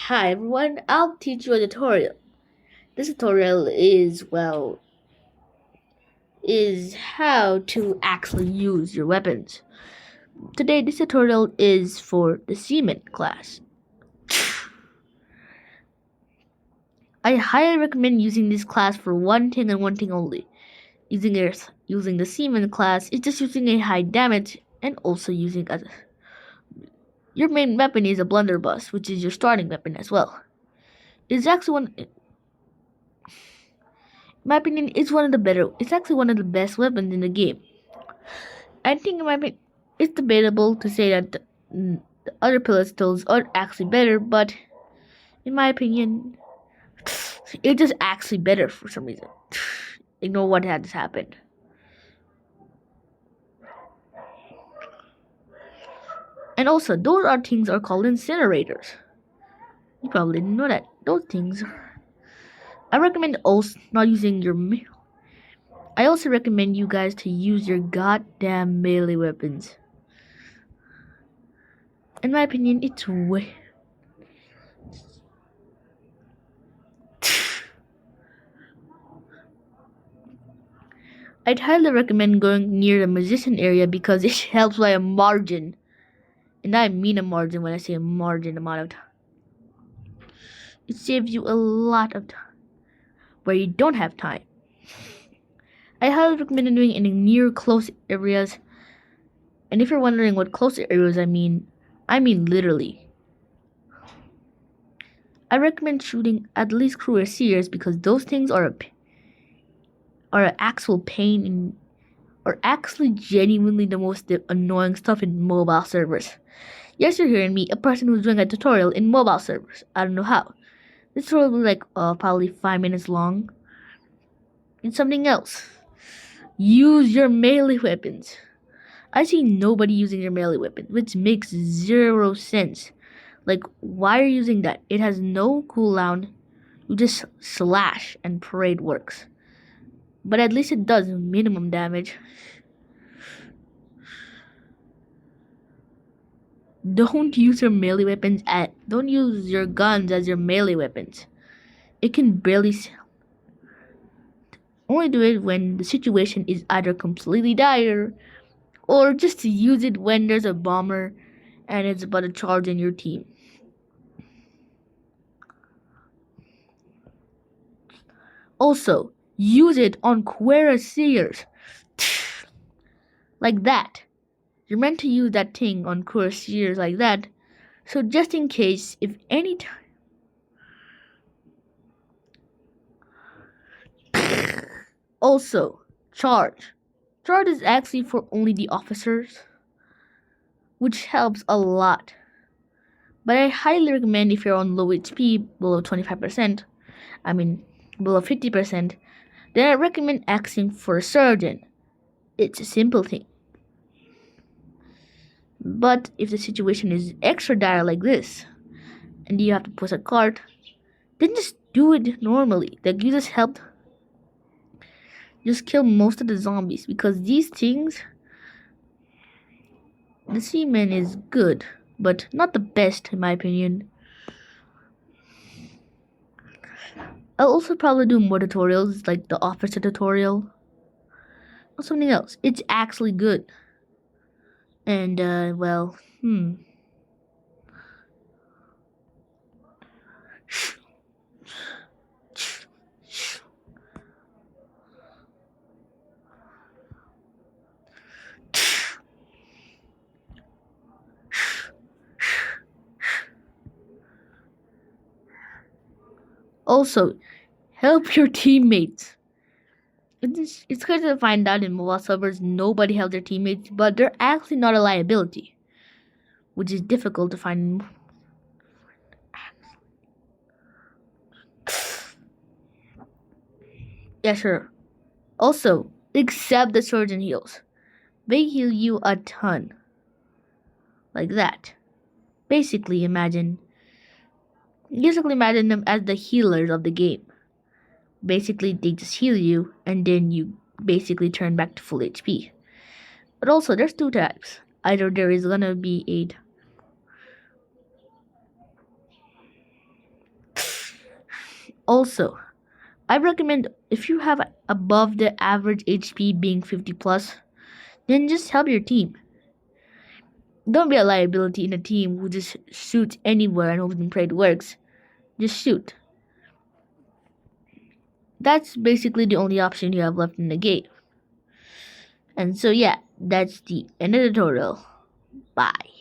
Hi everyone, I'll teach you a tutorial. This tutorial is how to actually use your weapons. Today this tutorial is for the seaman class. I highly recommend using this class for one thing and one thing only. Using the seaman class is just using a high damage and also using your main weapon is a blunderbuss, which is your starting weapon as well. It's actually one my opinion, it's actually one of the best weapons in the game. I think, in my opinion, it's debatable to say that the other pistols are actually better, but in my opinion, it's just actually better for some reason. Ignore what has happened. And also, those are things are called incinerators. You probably didn't know that. Those things. I recommend also not using your. I also recommend you guys to use your goddamn melee weapons. In my opinion, it's way. I'd highly recommend going near the musician area because it helps by a margin. And I mean a margin when I say a margin amount of time. It saves you a lot of time where you don't have time. I highly recommend doing it in near close areas. And if you're wondering what close areas I mean literally. I recommend shooting at least cuirassiers because those things are an actual pain in are actually genuinely the most annoying stuff in mobile servers. Yes, you're hearing me, a person who's doing a tutorial in mobile servers. I don't know how. This tutorial will be like probably 5 minutes long. And something else. Use your melee weapons. I see nobody using their melee weapon, which makes zero sense. Like, why are you using that? It has no cooldown. You just slash and parade works. But at least it does minimum damage. Don't use your melee weapons don't use your guns as your melee weapons. It can barely only do it when the situation is either completely dire or just to use it when there's a bomber and it's about to charge in your team. Also, use it on cuirassiers. Like that. You're meant to use that thing on cuirassiers like that. So just in case, if any time. Also, charge. Charge is actually for only the officers, which helps a lot. But I highly recommend if you're on low HP, below 25%, below 50%, then I recommend asking for a surgeon. It's a simple thing. But if the situation is extra dire like this, and you have to push a cart, then just do it normally. Like, you just kill most of the zombies, because these things, the seaman is good, but not the best in my opinion. I'll also probably do more tutorials, like the officer tutorial, or something else. It's actually good. And, also, help your teammates. It's good to find out in mobile servers nobody helps their teammates, but they're actually not a liability, which is difficult to find. Yeah, sure. Also, accept the surgeon heals. They heal you a ton. Like that. Basically imagine them as the healers of the game. Basically, they just heal you, and then you basically turn back to full HP. But also, there's two types. Either there is gonna be Also, I recommend if you have above the average HP being 50 plus, then just help your team. Don't be a liability in a team who just shoots anywhere and hopes the trade works. Just shoot. That's basically the only option you have left in the game. And so yeah, that's the end of the tutorial. Bye.